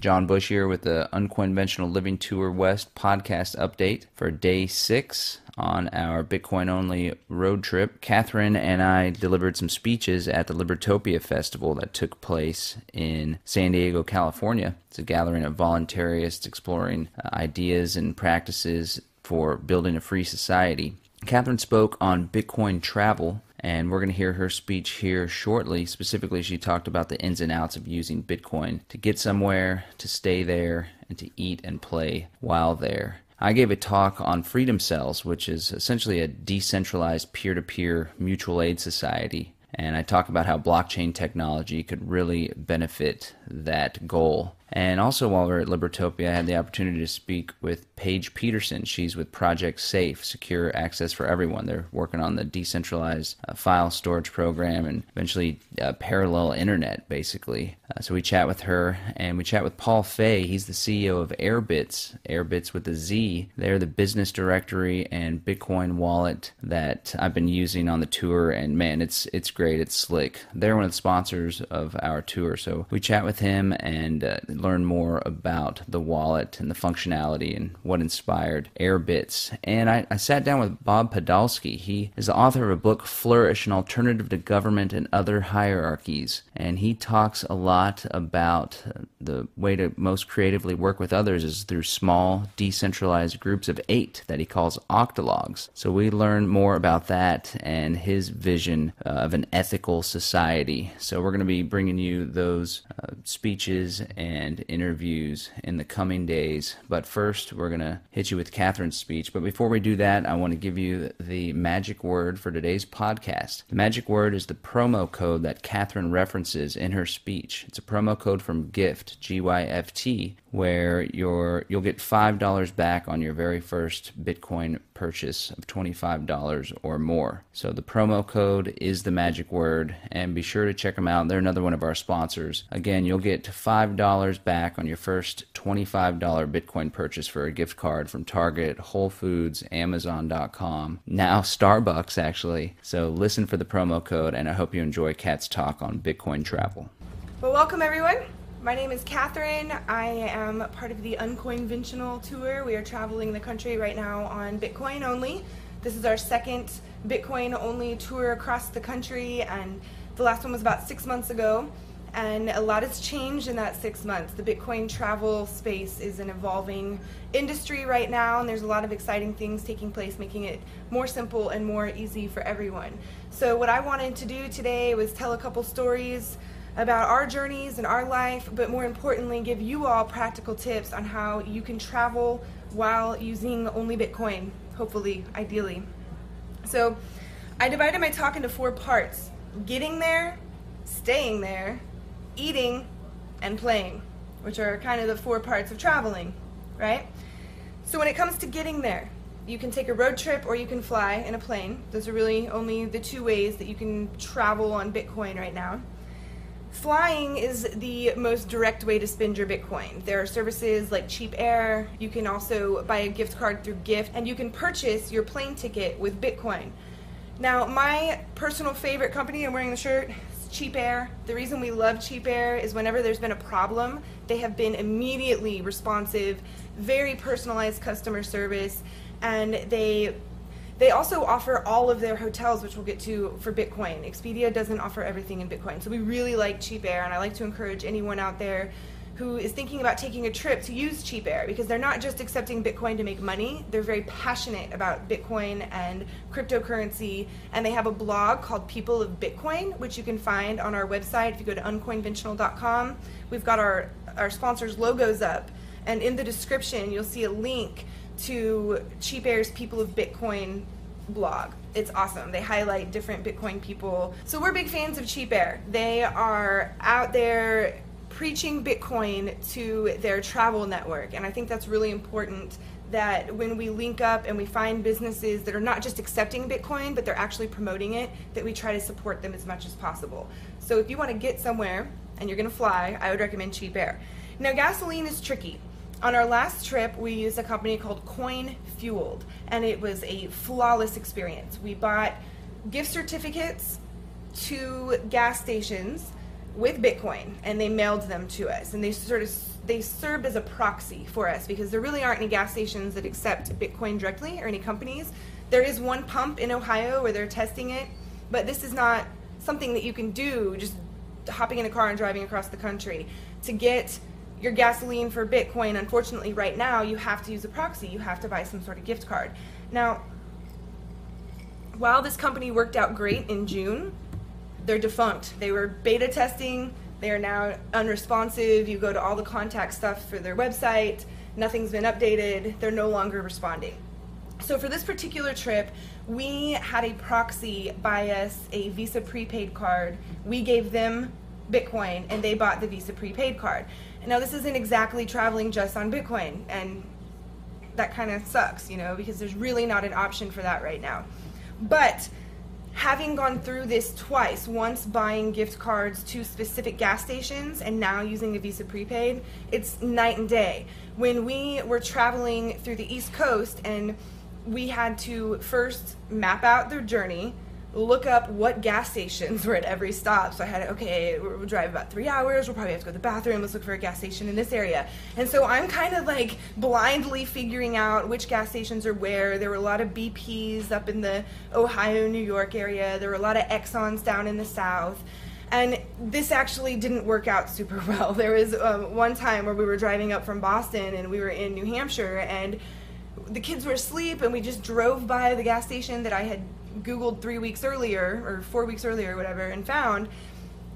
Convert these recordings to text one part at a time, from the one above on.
John Bush here with the Uncoinventional Living Tour West podcast update for day 6 on our Bitcoin-only road trip. Catherine and I delivered some speeches at the Libertopia Festival that took place in San Diego, California. It's a gathering of voluntarists exploring ideas and practices for building a free society. Catherine spoke on Bitcoin travel, and we're going to hear her speech here shortly. Specifically, she talked about the ins and outs of using Bitcoin to get somewhere, to stay there, and to eat and play while there. I gave a talk on Freedom Cells, which is essentially a decentralized peer-to-peer mutual aid society. And I talk about how blockchain technology could really benefit that goal. And also while we were at Libertopia, I had the opportunity to speak with Paige Peterson. She's with Project Safe, Secure Access for Everyone. They're working on the decentralized file storage program and eventually parallel internet, basically. So we chat with her, and we chat with Paul Fay. He's the CEO of Airbitz with a Z. They're the business directory and Bitcoin wallet that I've been using on the tour, and man, it's great. It's slick. They're one of the sponsors of our tour. So we chat with him and learn more about the wallet and the functionality and what inspired Airbitz. And I sat down with Bob Podolsky. He is the author of a book, Flourish, an Alternative to Government and Other Hierarchies. And he talks a lot about the way to most creatively work with others is through small, decentralized groups of 8 that he calls octologs. So we learn more about that and his vision of an ethical society. So we're going to be bringing you those speeches and interviews in the coming days. But first, we're going to hit you with Catherine's speech. But before we do that, I want to give you the magic word for today's podcast. The magic word is the promo code that Catherine references in her speech. It's a promo code from GIFT, G-Y-F-T, where you'll get $5 back on your very first Bitcoin purchase of $25 or more. So the promo code is the magic word, and be sure to check them out. They're another one of our sponsors. Again, you'll get $5 back on your first $25 Bitcoin purchase for a gift card from Target, Whole Foods, Amazon.com, now Starbucks actually. So listen for the promo code, and I hope you enjoy Kat's talk on Bitcoin travel. Well, welcome everyone. My name is Catherine. I am part of the Uncoinventional tour. We are traveling the country right now on Bitcoin only. This is our second Bitcoin only tour across the country, and the last one was about 6 months ago. And a lot has changed in that 6 months. The Bitcoin travel space is an evolving industry right now, and there's a lot of exciting things taking place, making it more simple and more easy for everyone. So what I wanted to do today was tell a couple stories about our journeys and our life, but more importantly, give you all practical tips on how you can travel while using only Bitcoin, hopefully, ideally. So I divided my talk into 4 parts: getting there, staying there, eating, and playing, which are kind of the 4 parts of traveling, right? So when it comes to getting there, you can take a road trip or you can fly in a plane. Those are really only the 2 ways that you can travel on Bitcoin right now. Flying is the most direct way to spend your Bitcoin. There are services like Cheap Air. You can also buy a gift card through Gift, and you can purchase your plane ticket with Bitcoin. Now, my personal favorite company, I'm wearing the shirt, is Cheap Air. The reason we love Cheap Air is whenever there's been a problem, they have been immediately responsive, very personalized customer service, and they also offer all of their hotels, which we'll get to, for Bitcoin. Expedia doesn't offer everything in Bitcoin. So we really like Cheap Air, and I like to encourage anyone out there who is thinking about taking a trip to use Cheap Air, because they're not just accepting Bitcoin to make money. They're very passionate about Bitcoin and cryptocurrency, and they have a blog called People of Bitcoin, which you can find on our website. If you go to uncoinventional.com, we've got our sponsors' logos up, and in the description you'll see a link to Cheap Air's People of Bitcoin blog. It's awesome. They highlight different Bitcoin people. So we're big fans of Cheap Air. They are out there preaching Bitcoin to their travel network, and I think that's really important, that when we link up and we find businesses that are not just accepting Bitcoin, but they're actually promoting it, that we try to support them as much as possible. So if you want to get somewhere and you're going to fly, I would recommend Cheap Air. Now, gasoline is tricky. On our last trip, we used a company called Coin Fueled, and it was a flawless experience. We bought gift certificates to gas stations with Bitcoin, and they mailed them to us, and they sort of they served as a proxy for us because there really aren't any gas stations that accept Bitcoin directly or any companies. There is one pump in Ohio where they're testing it, but this is not something that you can do just hopping in a car and driving across the country. To get your gasoline for Bitcoin, unfortunately right now, you have to use a proxy. You have to buy some sort of gift card. Now, while this company worked out great in June, they're defunct. They were beta testing. They are now unresponsive. You go to all the contact stuff for their website. Nothing's been updated. They're no longer responding. So for this particular trip, we had a proxy buy us a Visa prepaid card. We gave them Bitcoin and they bought the Visa prepaid card. And now this isn't exactly traveling just on Bitcoin, and that kind of sucks, you know, because there's really not an option for that right now. But having gone through this twice, once buying gift cards to specific gas stations and now using the Visa prepaid, it's night and day. When we were traveling through the East Coast and we had to first map out their journey, look up what gas stations were at every stop. So I had, okay, we'll drive about 3 hours, we'll probably have to go to the bathroom, let's look for a gas station in this area. And so I'm kind of like blindly figuring out which gas stations are where. There were a lot of BPs up in the Ohio, New York area. There were a lot of Exxons down in the South. And this actually didn't work out super well. There was one time where we were driving up from Boston and we were in New Hampshire and the kids were asleep and we just drove by the gas station that I had Googled 3 weeks earlier or 4 weeks earlier or whatever and found.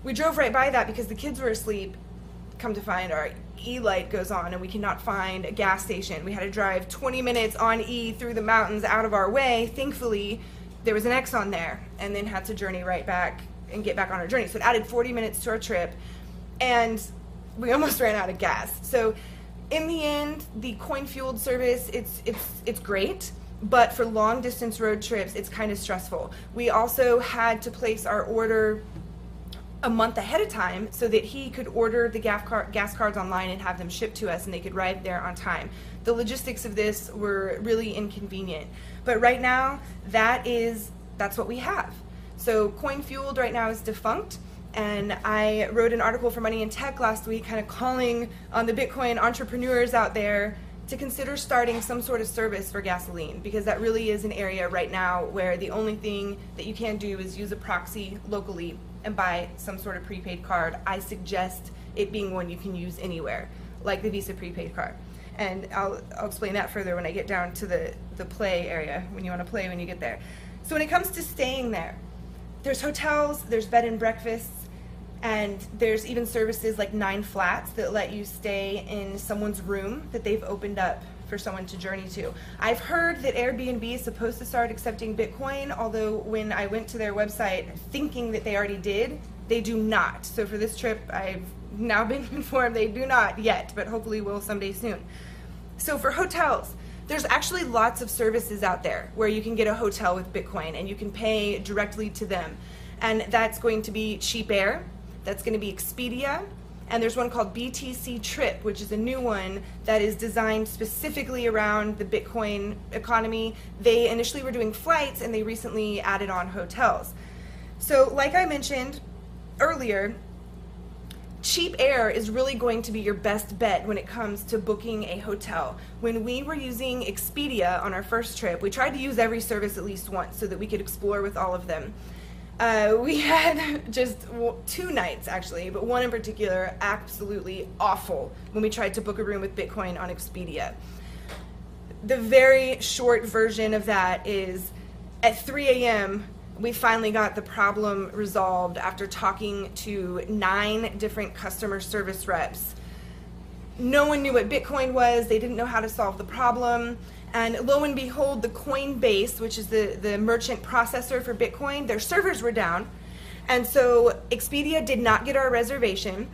We drove right by that because the kids were asleep. Come to find, our E-light goes on and we cannot find a gas station. We had to drive 20 minutes on E through the mountains out of our way. Thankfully, there was an Exxon there, and then had to journey right back and get back on our journey. So it added 40 minutes to our trip and we almost ran out of gas. So in the end, the coin-fueled service, it's great, but for long distance road trips, it's kind of stressful. We also had to place our order a month ahead of time so that he could order the gas cards online and have them shipped to us and they could arrive there on time. The logistics of this were really inconvenient. But right now, that's what we have. So coin-fueled right now is defunct. And I wrote an article for Money and Tech last week kind of calling on the Bitcoin entrepreneurs out there to consider starting some sort of service for gasoline, because that really is an area right now where the only thing that you can do is use a proxy locally and buy some sort of prepaid card. I suggest it being one you can use anywhere, like the Visa prepaid card. And I'll explain that further when I get down to the play area, when you want to play when you get there. So when it comes to staying there, there's hotels, there's bed and breakfasts, and there's even services like 9 Flats that let you stay in someone's room that they've opened up for someone to journey to. I've heard that Airbnb is supposed to start accepting Bitcoin, although when I went to their website thinking that they already did, they do not. So for this trip, I've now been informed they do not yet, but hopefully will someday soon. So for hotels, there's actually lots of services out there where you can get a hotel with Bitcoin and you can pay directly to them. And that's going to be Cheap Air, that's going to be Expedia, and there's one called BTC Trip, which is a new one that is designed specifically around the Bitcoin economy. They initially were doing flights and they recently added on hotels. So like I mentioned earlier, Cheap Air is really going to be your best bet when it comes to booking a hotel. When we were using Expedia on our first trip, we tried to use every service at least once so that we could explore with all of them. We had just 2 nights actually, but one in particular absolutely awful when we tried to book a room with Bitcoin on Expedia. The very short version of that is at 3 a.m. we finally got the problem resolved after talking to 9 different customer service reps. No one knew what Bitcoin was, they didn't know how to solve the problem. And lo and behold, the Coinbase, which is the merchant processor for Bitcoin, their servers were down. And so Expedia did not get our reservation.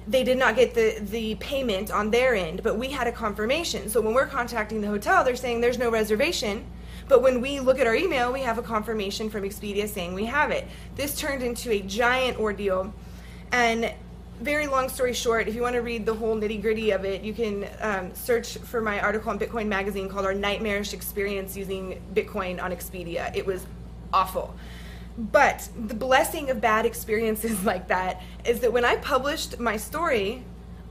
They did not get the payment on their end, but we had a confirmation. So when we're contacting the hotel, they're saying there's no reservation. But when we look at our email, we have a confirmation from Expedia saying we have it. This turned into a giant ordeal. And very long story short, if you want to read the whole nitty-gritty of it, you can search for my article on Bitcoin Magazine called Our Nightmarish Experience Using Bitcoin on Expedia. It was awful. But the blessing of bad experiences like that is that when I published my story,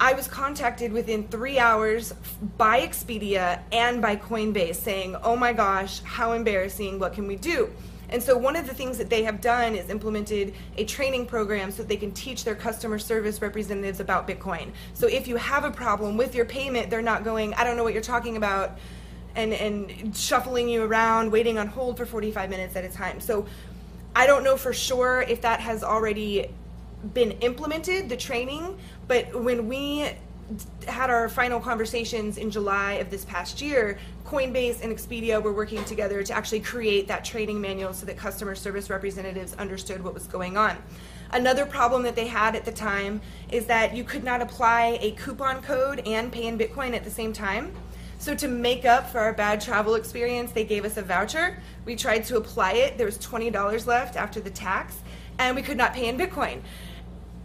I was contacted within 3 hours by Expedia and by Coinbase saying, oh my gosh, how embarrassing, what can we do? And so one of the things that they have done is implemented a training program so that they can teach their customer service representatives about Bitcoin. So if you have a problem with your payment, they're not going, I don't know what you're talking about, and shuffling you around, waiting on hold for 45 minutes at a time. So I don't know for sure if that has already been implemented, the training, but when we had our final conversations in July of this past year, Coinbase and Expedia were working together to actually create that training manual so that customer service representatives understood what was going on. Another problem that they had at the time is that you could not apply a coupon code and pay in Bitcoin at the same time. So to make up for our bad travel experience, they gave us a voucher. We tried to apply it. There was $20 left after the tax, and we could not pay in Bitcoin.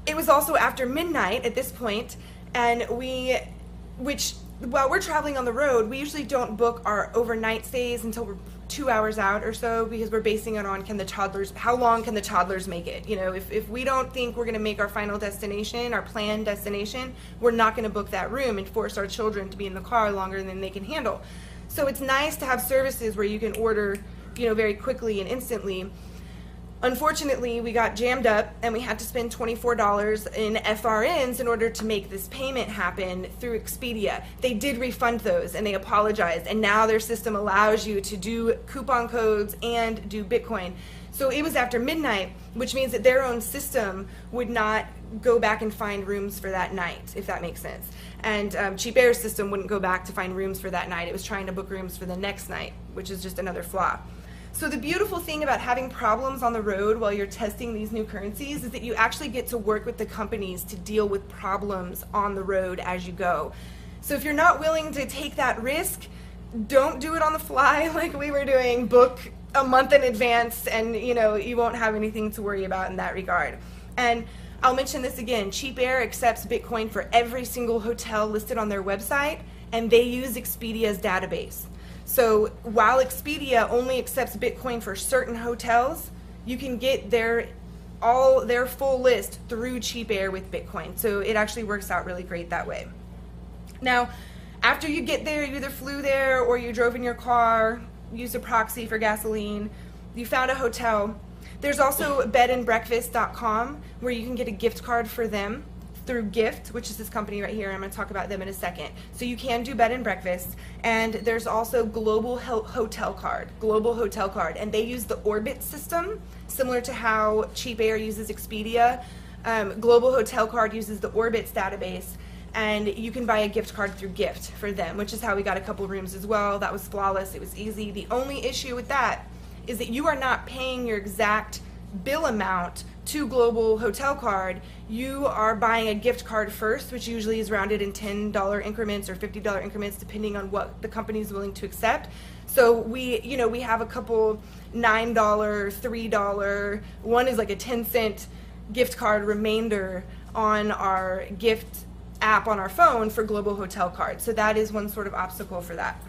It was also after midnight at this point, and while we're traveling on the road, we usually don't book our overnight stays until we're 2 hours out or so, because we're basing it on how long can the toddlers make it? You know, if we don't think we're going to make our final destination, our planned destination, we're not going to book that room and force our children to be in the car longer than they can handle. So it's nice to have services where you can order, you know, very quickly and instantly. Unfortunately, we got jammed up and we had to spend $24 in FRNs in order to make this payment happen through Expedia. They did refund those and they apologized, and now their system allows you to do coupon codes and do Bitcoin. So it was after midnight, which means that their own system would not go back and find rooms for that night, if that makes sense. And Cheap Air's system wouldn't go back to find rooms for that night. It was trying to book rooms for the next night, which is just another flaw. So the beautiful thing about having problems on the road while you're testing these new currencies is that you actually get to work with the companies to deal with problems on the road as you go. So if you're not willing to take that risk, don't do it on the fly like we were doing. Book a month in advance, and you know, you won't have anything to worry about in that regard. And I'll mention this again, Cheap Air accepts Bitcoin for every single hotel listed on their website, and they use Expedia's database. So while Expedia only accepts Bitcoin for certain hotels, you can get their full list through Cheap Air with Bitcoin. So it actually works out really great that way. Now, after you get there, you either flew there or you drove in your car, used a proxy for gasoline, you found a hotel. There's also bedandbreakfast.com where you can get a gift card for them through Gift, which is this company right here. I'm going to talk about them in a second. So you can do bed and breakfast, and there's also Global Hotel Card, and they use the Orbit system, similar to how Cheap Air uses Expedia. Global Hotel Card uses the Orbit's database, and you can buy a gift card through Gift for them, which is how we got a couple rooms as well. That was flawless. It was easy. The only issue with that is that you are not paying your exact bill amount to Global Hotel Card. You are buying a gift card first, which usually is rounded in $10 increments or $50 increments, depending on what the company is willing to accept. So we have a couple $9, $3, one is like a 10-cent gift card remainder on our gift app on our phone for Global Hotel Card. So that is one sort of obstacle for that.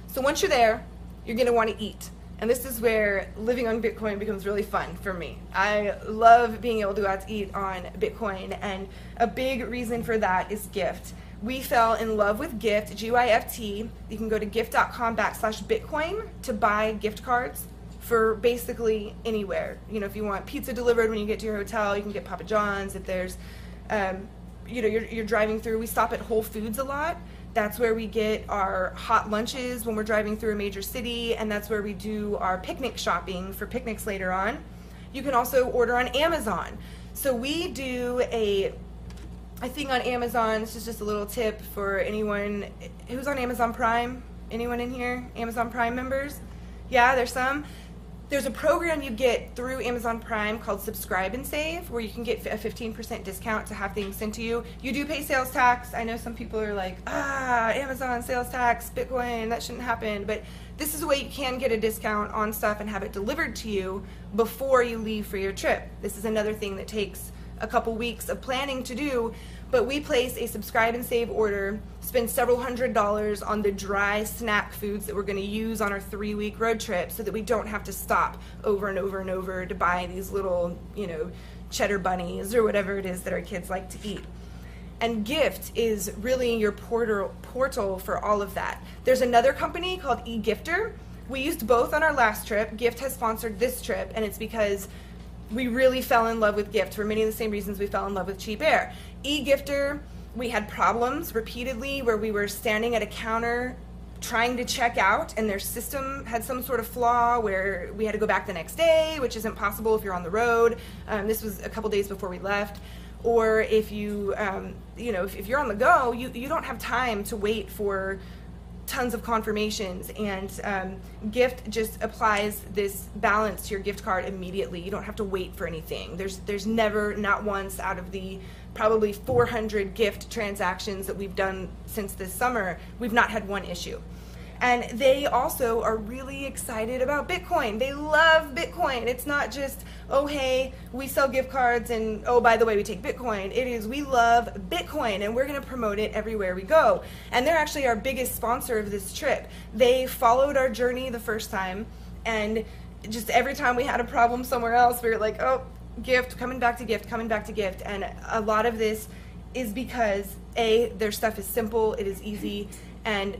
So once you're there, you're going to want to eat. And this is where living on Bitcoin becomes really fun for me. I love being able to go out to eat on Bitcoin, and a big reason for that is Gift. We fell in love with Gift, G-Y-F-T. You can go to gift.com/Bitcoin to buy gift cards for basically anywhere. You know, if you want pizza delivered when you get to your hotel, you can get Papa John's. If there's, you're driving through, we stop at Whole Foods a lot. That's where we get our hot lunches when we're driving through a major city, and that's where we do our picnic shopping for picnics later on. You can also order on Amazon. So we do a thing on Amazon. This is just a little tip for anyone who's on Amazon Prime. Anyone in here? Amazon Prime members? Yeah, there's some. There's a program you get through Amazon Prime called Subscribe and Save, where you can get a 15% discount to have things sent to you. You do pay sales tax. I know some people are like, Amazon sales tax, Bitcoin, that shouldn't happen. But this is a way you can get a discount on stuff and have it delivered to you before you leave for your trip. This is another thing that takes a couple weeks of planning to do, but we place a subscribe and save order, spend several $100s on the dry snack foods that we're going to use on our 3-week road trip, so that we don't have to stop over and over and over to buy these little, cheddar bunnies or whatever it is that our kids like to eat. And Gift is really your portal for all of that. There's another company called eGifter. We used both on our last trip. Gift has sponsored this trip, and it's because we really fell in love with Gift for many of the same reasons we fell in love with Cheap Air. eGifter, we had problems repeatedly where we were standing at a counter trying to check out, and their system had some sort of flaw where we had to go back the next day, which isn't possible if you're on the road. This was a couple days before we left. Or if you, if you're on the go, you don't have time to wait for tons of confirmations, and Gift just applies this balance to your gift card immediately. You don't have to wait for anything. There's never, not once out of the probably 400 Gift transactions that we've done since this summer, we've not had one issue. And they also are really excited about Bitcoin. They love Bitcoin. It's not just, oh, hey, we sell gift cards and, oh, by the way, we take Bitcoin. It is, we love Bitcoin, and we're going to promote it everywhere we go. And they're actually our biggest sponsor of this trip. They followed our journey the first time, and just every time we had a problem somewhere else, we were like, oh, Gift, coming back to Gift, coming back to Gift. And a lot of this is because, A, their stuff is simple, it is easy, and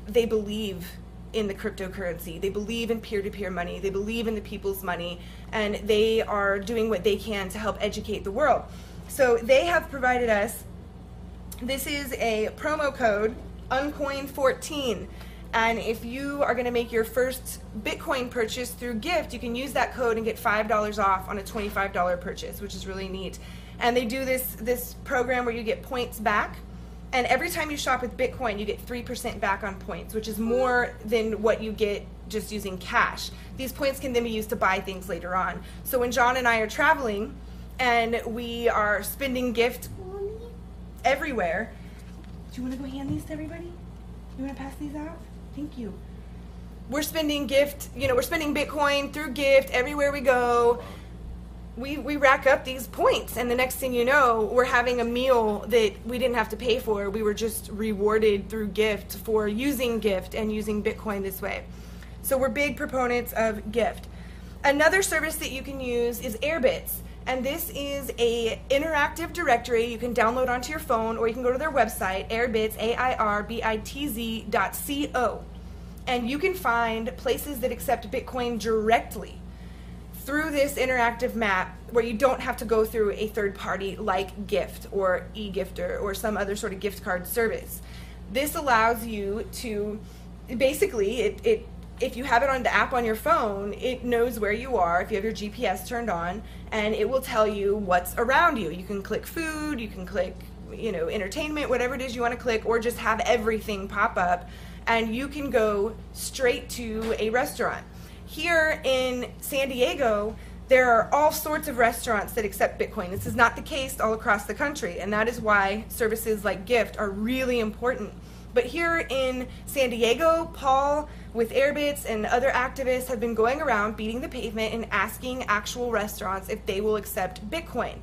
they believe in the cryptocurrency. They believe in peer-to-peer money. They believe in the people's money, and they are doing what they can to help educate the world. So they have provided us, this is a promo code, Uncoin14. And if you are going to make your first Bitcoin purchase through Gift, you can use that code and get $5 off on a $25 purchase, which is really neat. And they do this program where you get points back. And every time you shop with Bitcoin, you get 3% back on points, which is more than what you get just using cash. These points can then be used to buy things later on. So when John and I are traveling and we are spending Gift everywhere, do you want to go hand these to everybody? You want to pass these out? Thank you. We're spending Gift, we're spending Bitcoin through Gift everywhere we go. We rack up these points, and the next thing you know, we're having a meal that we didn't have to pay for. We were just rewarded through Gift for using Gift and using Bitcoin this way. So we're big proponents of Gift. Another service that you can use is Airbitz, and this is a interactive directory you can download onto your phone, or you can go to their website, Airbitz, airbitz.co, and you can find places that accept Bitcoin directly through this interactive map, where you don't have to go through a third party like Gift or eGifter or some other sort of gift card service. This allows you to basically, if you have it on the app on your phone, it knows where you are if you have your GPS turned on, and it will tell you what's around you. You can click food, you can click entertainment, whatever it is you want to click, or just have everything pop up, and you can go straight to a restaurant. Here in San Diego, there are all sorts of restaurants that accept Bitcoin. This is not the case all across the country, and that is why services like Gift are really important. But here in San Diego, Paul with Airbitz and other activists have been going around beating the pavement and asking actual restaurants if they will accept Bitcoin.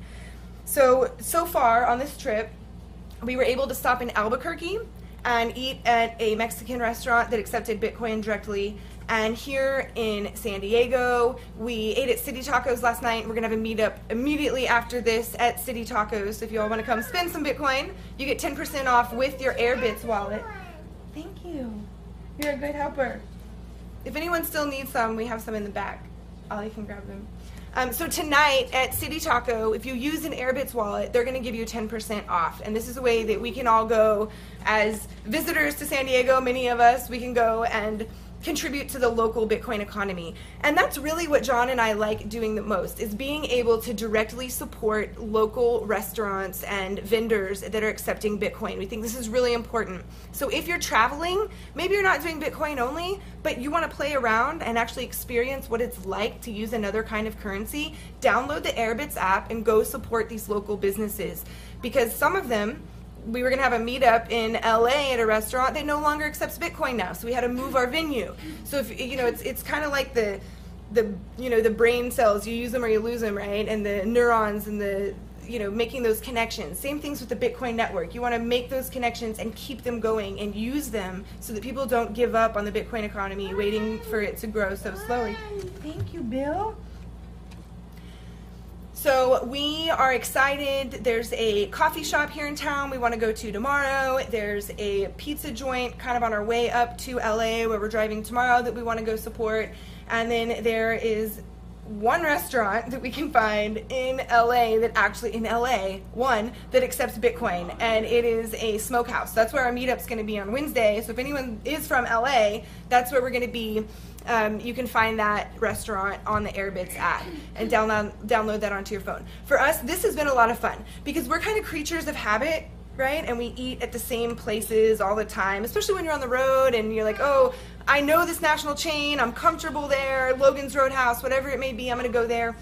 So far on this trip, we were able to stop in Albuquerque and eat at a Mexican restaurant that accepted Bitcoin directly. And here in San Diego, we ate at City Tacos last night. We're going to have a meetup immediately after this at City Tacos. So if you all want to come spend some Bitcoin, you get 10% off with your Airbitz wallet. Thank you. You're a good helper. If anyone still needs some, we have some in the back. Ollie can grab them. So tonight at City Taco, if you use an Airbitz wallet, they're going to give you 10% off. And this is a way that we can all go as visitors to San Diego. Many of us, we can go and contribute to the local Bitcoin economy. And that's really what John and I like doing the most, is being able to directly support local restaurants and vendors that are accepting Bitcoin. We think this is really important. So if you're traveling, maybe you're not doing Bitcoin only, but you want to play around and actually experience what it's like to use another kind of currency, download the Airbitz app and go support these local businesses. Because some of them, we were going to have a meetup in LA at a restaurant that no longer accepts Bitcoin now, so we had to move our venue. So if it's kind of like the brain cells, you use them or you lose them, right? And the neurons and the making those connections. Same things with the Bitcoin network. You want to make those connections and keep them going and use them so that people don't give up on the Bitcoin economy, waiting for it to grow so slowly. Thank you, Bill. So we are excited. There's a coffee shop here in town we want to go to tomorrow. There's a pizza joint kind of on our way up to LA where we're driving tomorrow that we want to go support. And then there is one restaurant that we can find in LA that actually, in LA, one that accepts Bitcoin, and it is a smokehouse. That's where our meetup's going to be on Wednesday. So if anyone is from LA, that's where we're going to be. You can find that restaurant on the Airbits app and download that onto your phone. For us, this has been a lot of fun because we're kind of creatures of habit, right? And we eat at the same places all the time, especially when you're on the road and you're like, oh, I know this national chain, I'm comfortable there, Logan's Roadhouse, whatever it may be, I'm going to go there.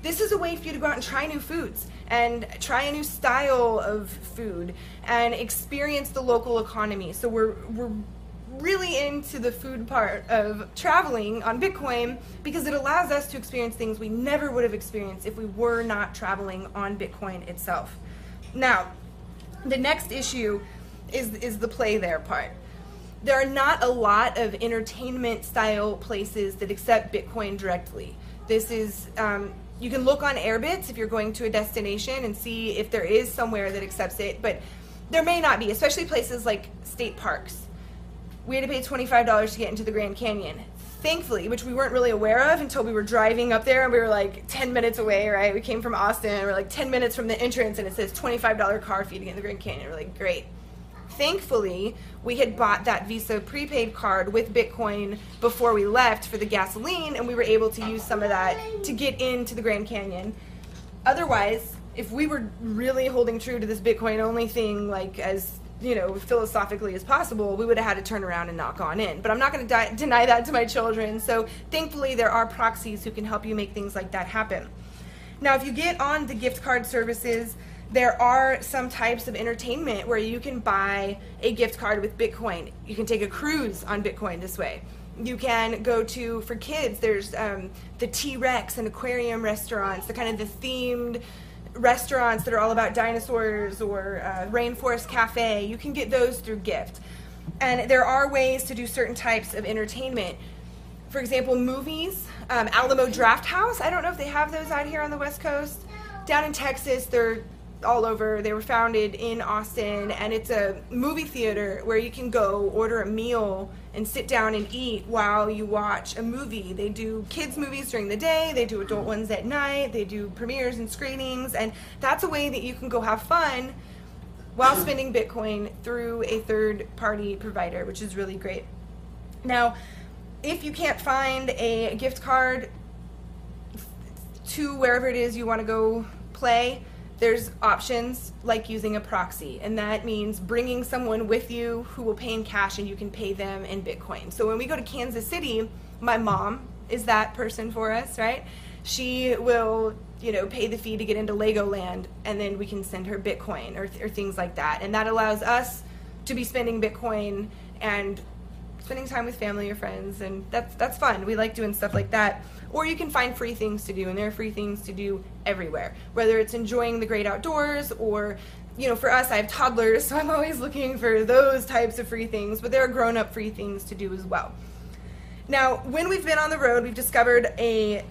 This is a way for you to go out and try new foods and try a new style of food and experience the local economy. So we're really into the food part of traveling on Bitcoin because it allows us to experience things we never would have experienced if we were not traveling on Bitcoin itself. Now, the next issue is the play there part. There are not a lot of entertainment style places that accept Bitcoin directly. This is, you can look on Airbits if you're going to a destination and see if there is somewhere that accepts it, but there may not be, especially places like state parks. We had to pay $25 to get into the Grand Canyon. Thankfully, which we weren't really aware of until we were driving up there and we were like 10 minutes away, right? We came from Austin and we're like 10 minutes from the entrance and it says $25 car fee to get in the Grand Canyon. We're like, great. Thankfully, we had bought that Visa prepaid card with Bitcoin before we left for the gasoline, and we were able to use some of that to get into the Grand Canyon. Otherwise, if we were really holding true to this Bitcoin only thing, like as philosophically as possible, we would have had to turn around and not gone in. But I'm not going to deny that to my children. So thankfully, there are proxies who can help you make things like that happen. Now, if you get on the gift card services, there are some types of entertainment where you can buy a gift card with Bitcoin. You can take a cruise on Bitcoin this way. You can go to, for kids, there's the T-Rex and aquarium restaurants, the kind of the themed restaurants that are all about dinosaurs, or Rainforest Cafe. You can get those through gift. And there are ways to do certain types of entertainment. For example, movies, Alamo Drafthouse. I don't know if they have those out here on the West Coast. Down in Texas, they're all over. They were founded in Austin, and it's a movie theater where you can go order a meal and sit down and eat while you watch a movie. They do kids movies during the day, they do adult ones at night, they do premieres and screenings, and that's a way that you can go have fun while spending Bitcoin through a third-party provider, which is really great. Now, if you can't find a gift card to wherever it is you want to go play, there's options like using a proxy, and that means bringing someone with you who will pay in cash and you can pay them in Bitcoin. So when we go to Kansas City, my mom is that person for us, right? She will, pay the fee to get into Legoland, and then we can send her Bitcoin or things like that. And that allows us to be spending Bitcoin and spending time with family or friends, and that's fun. We like doing stuff like that. Or you can find free things to do, and there are free things to do everywhere, whether it's enjoying the great outdoors or, for us, I have toddlers, so I'm always looking for those types of free things, but there are grown-up free things to do as well. Now, when we've been on the road, we've discovered a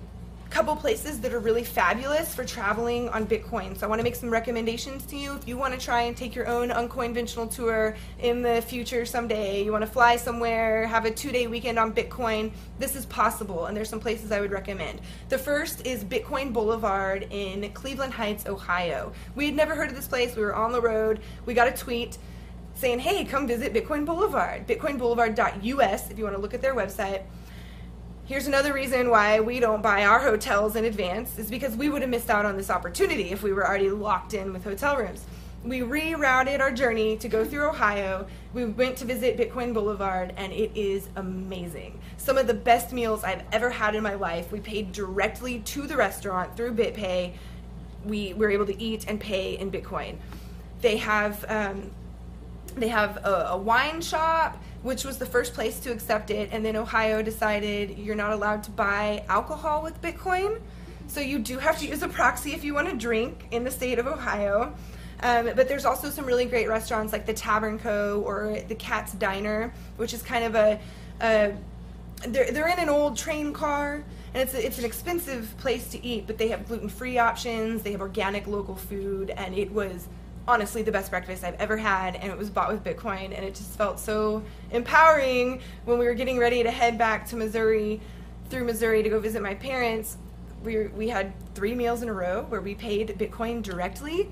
couple places that are really fabulous for traveling on Bitcoin. So I want to make some recommendations to you. If you want to try and take your own Uncoinventional tour in the future someday, you want to fly somewhere, have a 2-day weekend on Bitcoin, this is possible, and there's some places I would recommend. The first is Bitcoin Boulevard in Cleveland Heights, Ohio. We had never heard of this place. We were on the road. We got a tweet saying, hey, come visit Bitcoin Boulevard, bitcoinboulevard.us if you want to look at their website. Here's another reason why we don't buy our hotels in advance, is because we would have missed out on this opportunity if we were already locked in with hotel rooms. We rerouted our journey to go through Ohio. We went to visit Bitcoin Boulevard, and it is amazing. Some of the best meals I've ever had in my life. We paid directly to the restaurant through BitPay. We were able to eat and pay in Bitcoin. They have a wine shop, which was the first place to accept it, and then Ohio decided you're not allowed to buy alcohol with Bitcoin, so you do have to use a proxy if you want to drink in the state of Ohio. But there's also some really great restaurants like the Tavern Co. or the Cat's Diner, which is kind of they're in an old train car, And it's an expensive place to eat, but they have gluten-free options, they have organic local food, and it was honestly the best breakfast I've ever had, and it was bought with Bitcoin, and it just felt so empowering when we were getting ready to head back to Missouri, through Missouri, to go visit my parents. We had 3 meals in a row where we paid Bitcoin directly.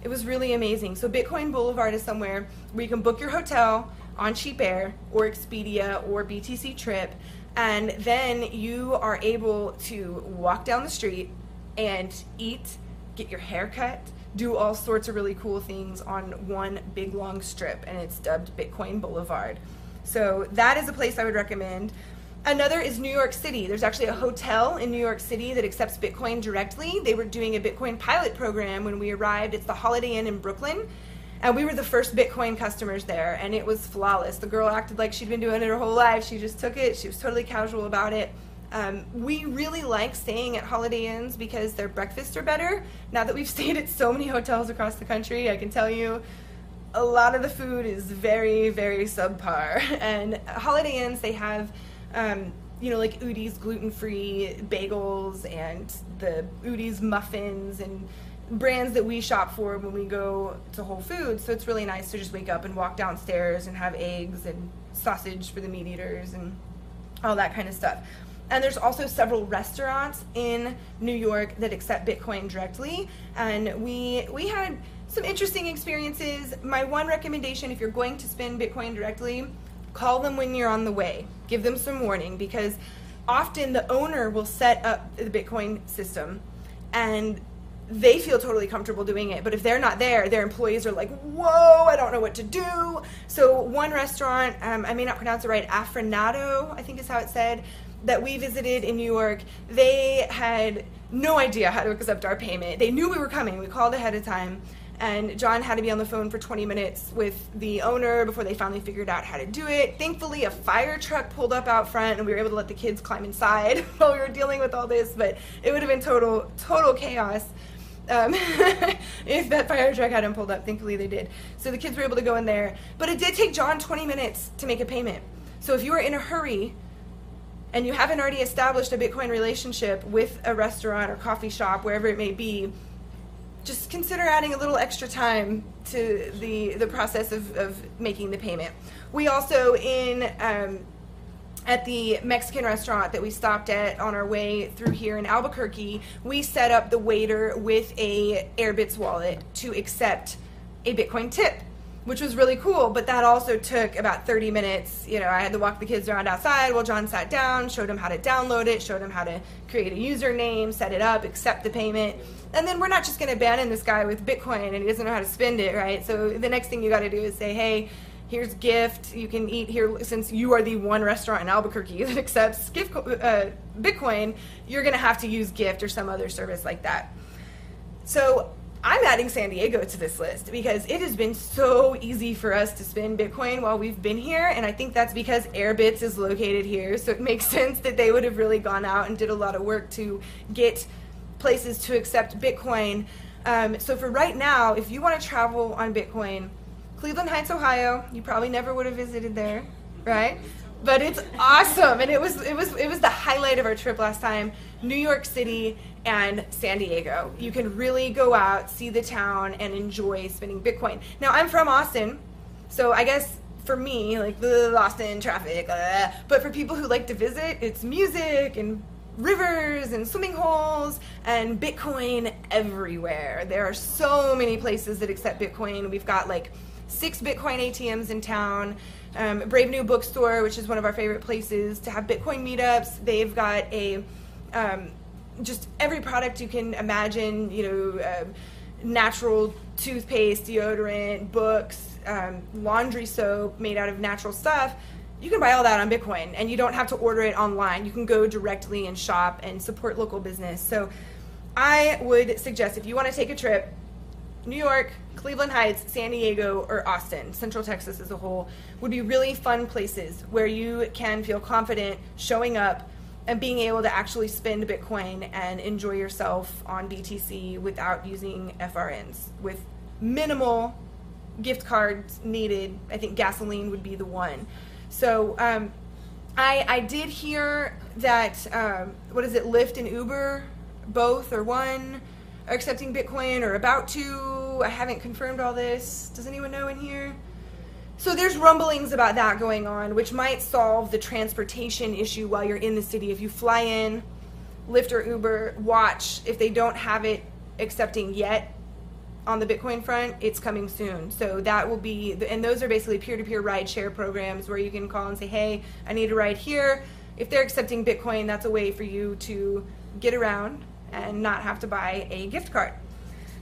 It was really amazing. So Bitcoin Boulevard is somewhere where you can book your hotel on Cheap Air or Expedia or BTC Trip, and then you are able to walk down the street and eat, get your hair cut, do all sorts of really cool things on one big long strip, and it's dubbed Bitcoin Boulevard. So that is a place I would recommend. Another is New York City. There's actually a hotel in New York City that accepts Bitcoin directly. They were doing a Bitcoin pilot program when we arrived. It's the Holiday Inn in Brooklyn, and we were the first Bitcoin customers there, and it was flawless. The girl acted like she'd been doing it her whole life. She just took it. She was totally casual about it. We really like staying at Holiday Inns because their breakfasts are better. Now that we've stayed at so many hotels across the country, I can tell you a lot of the food is very, very subpar. And Holiday Inns, they have like Udi's gluten-free bagels and the Udi's muffins and brands that we shop for when we go to Whole Foods. So it's really nice to just wake up and walk downstairs and have eggs and sausage for the meat eaters and all that kind of stuff. And there's also several restaurants in New York that accept Bitcoin directly. And we had some interesting experiences. My one recommendation, if you're going to spend Bitcoin directly, call them when you're on the way. Give them some warning, because often the owner will set up the Bitcoin system and they feel totally comfortable doing it. But if they're not there, their employees are like, whoa, I don't know what to do. So one restaurant, I may not pronounce it right, Afrenato, I think is how it's said, that we visited in New York, they had no idea how to accept our payment. They knew we were coming. We called ahead of time, and John had to be on the phone for 20 minutes with the owner before they finally figured out how to do it. Thankfully, a fire truck pulled up out front, and we were able to let the kids climb inside while we were dealing with all this, but it would have been total chaos if that fire truck hadn't pulled up. Thankfully, they did. So the kids were able to go in there, but it did take John 20 minutes to make a payment. So if you are in a hurry, and you haven't already established a Bitcoin relationship with a restaurant or coffee shop, wherever it may be, just consider adding a little extra time to the process of making the payment. We also, at the Mexican restaurant that we stopped at on our way through here in Albuquerque, we set up the waiter with a Airbitz wallet to accept a Bitcoin tip, which was really cool, but that also took about 30 minutes. I had to walk the kids around outside while John sat down, showed him how to download it, showed him how to create a username, set it up, accept the payment. And then we're not just going to abandon this guy with Bitcoin and he doesn't know how to spend it, right? So the next thing you got to do is say, hey, here's gift. You can eat here. Since you are the one restaurant in Albuquerque that accepts Bitcoin, you're going to have to use gift or some other service like that. So I'm adding San Diego to this list because it has been so easy for us to spend Bitcoin while we've been here, and I think that's because Airbitz is located here, so it makes sense that they would have really gone out and did a lot of work to get places to accept Bitcoin. So for right now, if you want to travel on Bitcoin, Cleveland Heights, Ohio, you probably never would have visited there, right? But it's awesome, and it was the highlight of our trip last time. New York City and San Diego. You can really go out, see the town, and enjoy spending Bitcoin. Now, I'm from Austin, so I guess for me, like the Austin traffic, but for people who like to visit, it's music and rivers and swimming holes and Bitcoin everywhere. There are so many places that accept Bitcoin. We've got like 6 Bitcoin ATMs in town. Brave New Bookstore, which is one of our favorite places to have Bitcoin meetups. They've got a just every product you can imagine, natural toothpaste, deodorant, books, laundry soap made out of natural stuff. You can buy all that on Bitcoin, and you don't have to order it online. You can go directly and shop and support local business. So I would suggest, if you want to take a trip, New York, Cleveland Heights, San Diego, or Austin, Central Texas as a whole, would be really fun places where you can feel confident showing up and being able to actually spend Bitcoin and enjoy yourself on BTC without using FRNs, with minimal gift cards needed. I think gasoline would be the one. So I did hear that, what is it, Lyft and Uber, both or one, are accepting Bitcoin or about to. I haven't confirmed all this. Does anyone know in here? So there's rumblings about that going on, which might solve the transportation issue while you're in the city. If you fly in, Lyft or Uber, watch. If they don't have it accepting yet on the Bitcoin front, it's coming soon. So that will be, and those are basically peer-to-peer ride share programs where you can call and say, hey, I need a ride here. If they're accepting Bitcoin, that's a way for you to get around and not have to buy a gift card.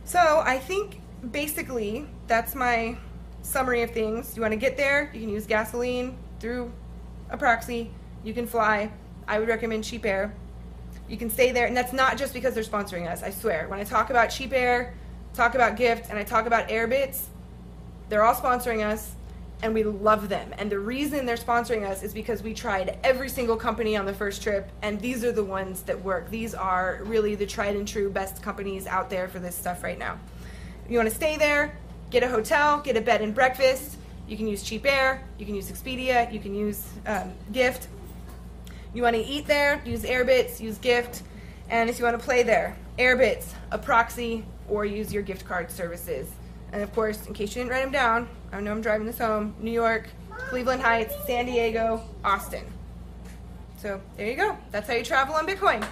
So I think basically that's my summary of things. You want to get there, you can use gasoline through a proxy, you can fly. I would recommend Cheap Air. You can stay there, and that's not just because they're sponsoring us, I swear. When I talk about Cheap Air, talk about Gift, and I talk about Airbits, they're all sponsoring us, and we love them. And the reason they're sponsoring us is because we tried every single company on the first trip, and these are the ones that work. These are really the tried and true best companies out there for this stuff right now. You want to stay there, get a hotel, get a bed and breakfast. You can use Cheap Air, you can use Expedia, you can use Gift. You want to eat there, use Airbits, use Gift. And if you want to play there, Airbits, a proxy, or use your gift card services. And of course, in case you didn't write them down, I know I'm driving this home, New York, Cleveland Heights, San Diego, Austin. So there you go. That's how you travel on Bitcoin.